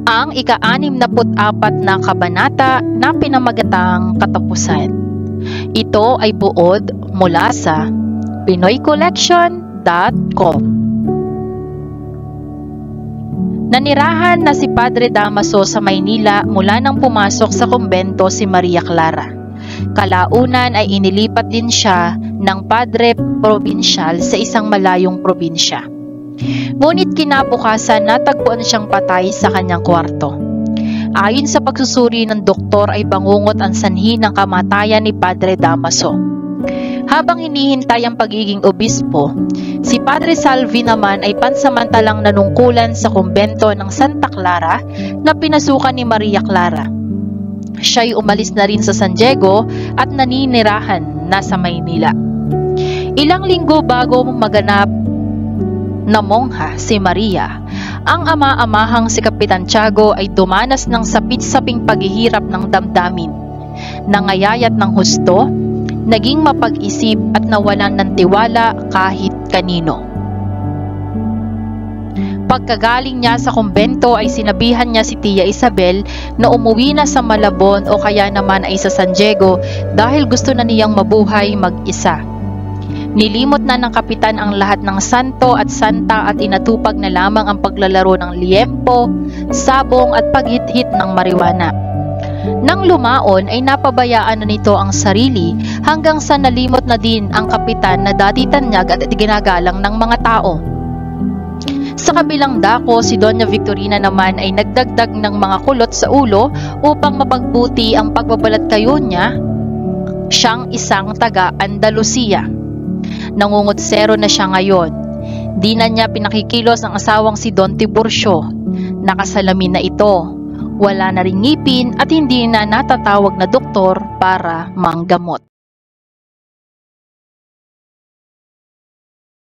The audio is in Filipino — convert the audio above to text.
ang ika-64 na kabanata na pinamagatang Katapusan. Ito ay buod mula sa PinoyCollection.com. Nanirahan na si Padre Damaso sa Maynila mula nang pumasok sa kumbento si Maria Clara. Kalaunan ay inilipat din siya ng Padre Provincial sa isang malayong probinsya. Ngunit kinabukasan natagpuan siyang patay sa kanyang kwarto. Ayon sa pagsusuri ng doktor ay bangungot ang sanhi ng kamatayan ni Padre Damaso. Habang hinihintay ang pagiging obispo, si Padre Salvi naman ay pansamantalang nanungkulan sa kumbento ng Santa Clara na pinasukan ni Maria Clara. Siya'y umalis na rin sa San Diego at naninirahan na sa Maynila. Ilang linggo bago maganap na mongha si Maria, ang ama-amahang si Kapitan Tiago ay dumanas ng sapit-saping paghihirap ng damdamin. Nangayayat ng husto, naging mapag-isip at nawalan ng tiwala kahit kanino. Pagkagaling niya sa kumbento ay sinabihan niya si Tia Isabel na umuwi na sa Malabon o kaya naman ay sa San Diego dahil gusto na niyang mabuhay mag-isa. Nilimot na ng kapitan ang lahat ng santo at santa at inatupag na lamang ang paglalaro ng liempo, sabong at paghit-hit ng marijuana. Nang lumaon ay napabayaan na nito ang sarili hanggang sa nalimot na din ang kapitan na dati tanyag at ginagalang ng mga tao. Sa kabilang dako, si Doña Victorina naman ay nagdagdag ng mga kulot sa ulo upang mapagbuti ang pagbabalat kayo niya. Siyang isang taga-Andalusia. Nangungutsero na siya ngayon. Di na niya pinakikilos ang asawang si Don Tiburcio. Nakasalamin na ito. Wala na ring ngipin at hindi na natatawag na doktor para manggamot.